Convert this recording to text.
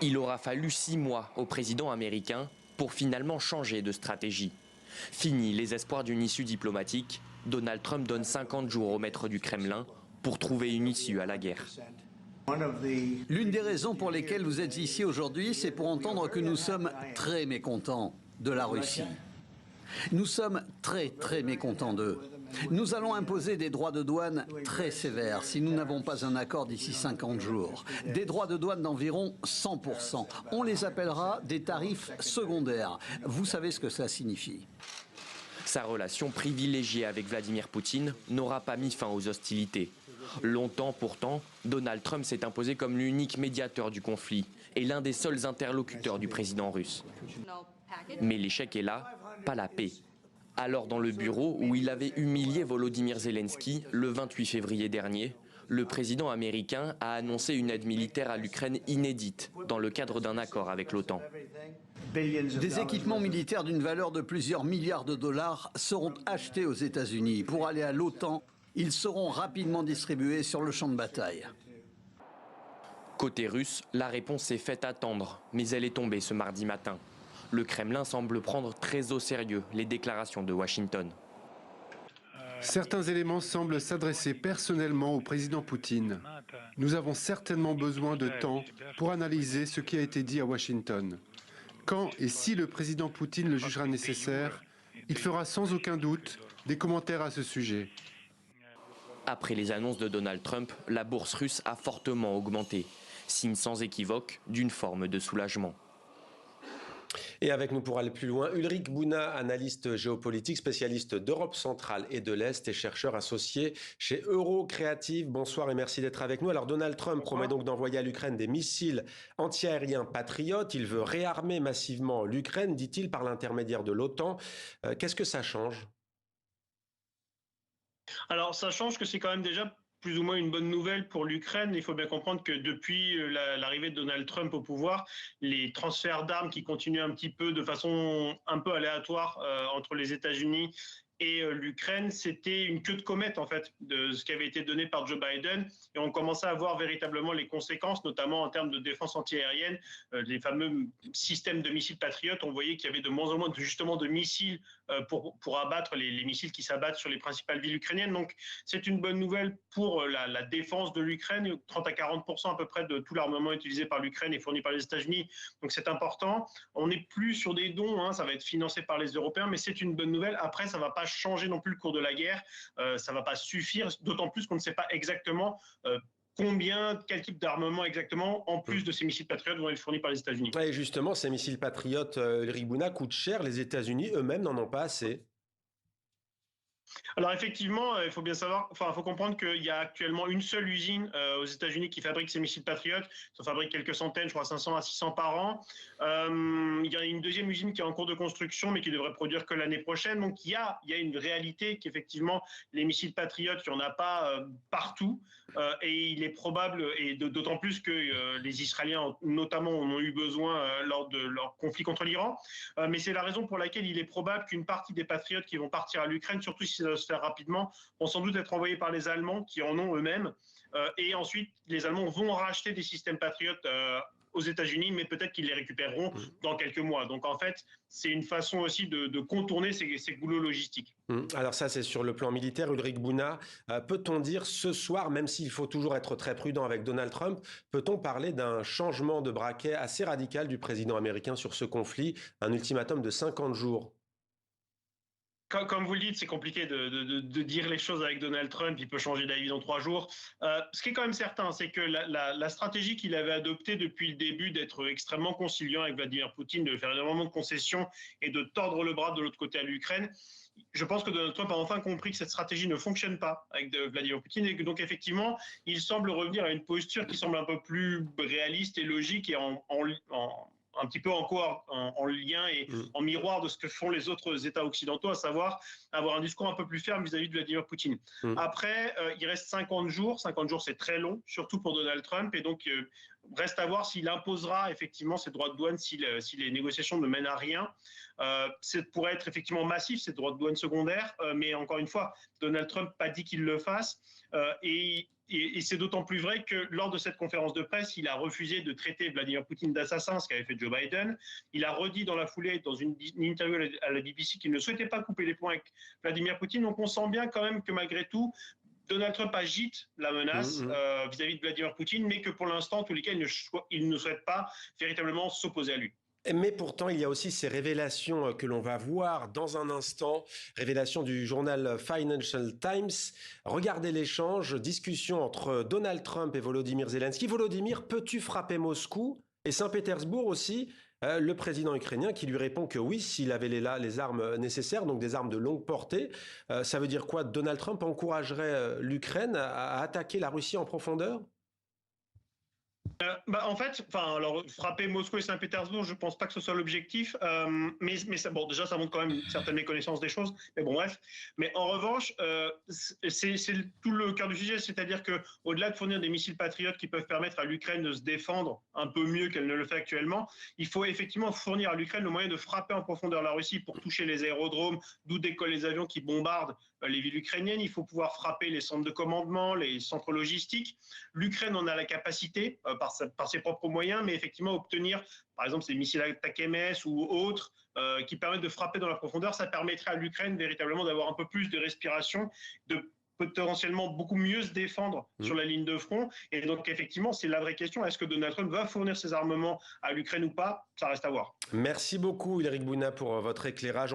Il aura fallu 6 mois au président américain pour finalement changer de stratégie. Fini les espoirs d'une issue diplomatique, Donald Trump donne 50 jours au maître du Kremlin pour trouver une issue à la guerre. L'une des raisons pour lesquelles vous êtes ici aujourd'hui, c'est pour entendre que nous sommes très mécontents de la Russie. Nous sommes très mécontents d'eux. Nous allons imposer des droits de douane très sévères si nous n'avons pas un accord d'ici 50 jours. Des droits de douane d'environ 100%. On les appellera des tarifs secondaires. Vous savez ce que cela signifie. Sa relation privilégiée avec Vladimir Poutine n'aura pas mis fin aux hostilités. Longtemps pourtant, Donald Trump s'est imposé comme l'unique médiateur du conflit et l'un des seuls interlocuteurs du président russe. Mais l'échec est là, pas la paix. Alors dans le bureau où il avait humilié Volodymyr Zelensky le 28 février dernier, le président américain a annoncé une aide militaire à l'Ukraine inédite dans le cadre d'un accord avec l'OTAN. Des équipements militaires d'une valeur de plusieurs milliards de dollars seront achetés aux États-Unis. Pour aller à l'OTAN, ils seront rapidement distribués sur le champ de bataille. Côté russe, la réponse s'est faite attendre, mais elle est tombée ce mardi matin. Le Kremlin semble prendre très au sérieux les déclarations de Washington. Certains éléments semblent s'adresser personnellement au président Poutine. Nous avons certainement besoin de temps pour analyser ce qui a été dit à Washington. Quand et si le président Poutine le jugera nécessaire, il fera sans aucun doute des commentaires à ce sujet. Après les annonces de Donald Trump, la bourse russe a fortement augmenté, signe sans équivoque d'une forme de soulagement. Et avec nous pour aller plus loin, Ulrich Bouna, analyste géopolitique, spécialiste d'Europe centrale et de l'Est et chercheur associé chez Eurocreative. Bonsoir et merci d'être avec nous. Alors Donald Trump promet donc d'envoyer à l'Ukraine des missiles antiaériens patriotes. Il veut réarmer massivement l'Ukraine, dit-il, par l'intermédiaire de l'OTAN. Qu'est-ce que ça change ? Alors ça change que c'est quand même déjà plus ou moins une bonne nouvelle pour l'Ukraine. Il faut bien comprendre que depuis l'arrivée de Donald Trump au pouvoir, les transferts d'armes qui continuent un petit peu de façon un peu aléatoire entre les États-Unis et l'Ukraine, c'était une queue de comète en fait de ce qui avait été donné par Joe Biden, et on commençait à voir véritablement les conséquences, notamment en termes de défense antiaérienne, les fameux systèmes de missiles patriotes. On voyait qu'il y avait de moins en moins justement de missiles pour abattre les missiles qui s'abattent sur les principales villes ukrainiennes. Donc c'est une bonne nouvelle pour la défense de l'Ukraine. 30 à 40% à peu près de tout l'armement utilisé par l'Ukraine est fourni par les États-Unis, donc c'est important. On n'est plus sur des dons, hein, ça va être financé par les Européens, mais c'est une bonne nouvelle. Après, ça ne va pas changer non plus le cours de la guerre, ça ne va pas suffire, d'autant plus qu'on ne sait pas exactement quel type d'armement exactement, en plus de ces missiles patriotes, vont être fournis par les États-Unis. Et justement, ces missiles patriotes, Ulrich Bouna, coûtent cher. Les États-Unis eux-mêmes n'en ont pas assez. Alors effectivement, il faut bien savoir, il faut comprendre qu'il y a actuellement une seule usine aux États-Unis qui fabrique ces missiles patriotes. Ça fabrique quelques centaines, je crois 500 à 600 par an. Il y a une deuxième usine qui est en cours de construction, mais qui devrait produire que l'année prochaine. Donc il y a une réalité qu'effectivement les missiles patriotes, il n'y en a pas partout. Et il est probable, et d'autant plus que les Israéliens notamment en ont eu besoin lors de leur conflit contre l'Iran. Mais c'est la raison pour laquelle il est probable qu'une partie des patriotes qui vont partir à l'Ukraine, surtout si ça doit se faire rapidement, vont sans doute être envoyés par les Allemands qui en ont eux-mêmes. Et ensuite, les Allemands vont racheter des systèmes patriotes aux États-Unis, mais peut-être qu'ils les récupéreront dans quelques mois. Donc en fait, c'est une façon aussi de contourner ces goulots logistiques. Alors ça, c'est sur le plan militaire. Ulrich Bouna, peut-on dire ce soir, même s'il faut toujours être très prudent avec Donald Trump, peut-on parler d'un changement de braquet assez radical du président américain sur ce conflit, un ultimatum de 50 jours ? Comme vous le dites, c'est compliqué de dire les choses avec Donald Trump. Il peut changer d'avis dans 3 jours. Ce qui est quand même certain, c'est que la stratégie qu'il avait adoptée depuis le début d'être extrêmement conciliant avec Vladimir Poutine, de faire énormément de concessions et de tordre le bras de l'autre côté à l'Ukraine, je pense que Donald Trump a enfin compris que cette stratégie ne fonctionne pas avec Vladimir Poutine, et que donc effectivement, il semble revenir à une posture qui semble un peu plus réaliste et logique et un petit peu en lien et en miroir de ce que font les autres États occidentaux, à savoir avoir un discours un peu plus ferme vis-à-vis de Vladimir Poutine. Après, il reste 50 jours. 50 jours, c'est très long, surtout pour Donald Trump. Et donc, reste à voir s'il imposera effectivement ces droits de douane si les négociations ne mènent à rien. Ça pourrait être effectivement massif, ces droits de douane secondaires, mais encore une fois, Donald Trump n'a pas dit qu'il le fasse. Et c'est d'autant plus vrai que lors de cette conférence de presse, il a refusé de traiter Vladimir Poutine d'assassin, ce qu'avait fait Joe Biden. Il a redit dans la foulée, dans une interview à la BBC, qu'il ne souhaitait pas couper les ponts avec Vladimir Poutine. Donc on sent bien quand même que malgré tout, Donald Trump agite la menace vis-à-vis de Vladimir Poutine, mais que pour l'instant, en tous les cas, il ne souhaite pas véritablement s'opposer à lui. Mais pourtant, il y a aussi ces révélations que l'on va voir dans un instant, révélations du journal Financial Times. Regardez l'échange, discussion entre Donald Trump et Volodymyr Zelensky. Volodymyr, peux-tu frapper Moscou? Et Saint-Pétersbourg aussi, le président ukrainien qui lui répond que oui, s'il avait les armes nécessaires, donc des armes de longue portée. Ça veut dire quoi? Donald Trump encouragerait l'Ukraine à attaquer la Russie en profondeur? En fait, alors frapper Moscou et Saint-Pétersbourg, je pense pas que ce soit l'objectif, mais ça, bon, déjà ça montre quand même une certaine méconnaissance des choses, mais bon bref. Mais en revanche, c'est tout le cœur du sujet, c'est-à-dire que au-delà de fournir des missiles patriotes qui peuvent permettre à l'Ukraine de se défendre un peu mieux qu'elle ne le fait actuellement, il faut effectivement fournir à l'Ukraine le moyen de frapper en profondeur la Russie pour toucher les aérodromes, d'où décollent les avions qui bombardent les villes ukrainiennes. Il faut pouvoir frapper les centres de commandement, les centres logistiques. L'Ukraine en a la capacité par ses propres moyens, mais effectivement obtenir, par exemple, ces missiles ATACMS ou autres qui permettent de frapper dans la profondeur, ça permettrait à l'Ukraine véritablement d'avoir un peu plus de respiration, de potentiellement beaucoup mieux se défendre sur la ligne de front. Et donc, effectivement, c'est la vraie question. Est-ce que Donald Trump va fournir ses armements à l'Ukraine ou pas? Ça reste à voir. Merci beaucoup, Ulrich Bouna, pour votre éclairage.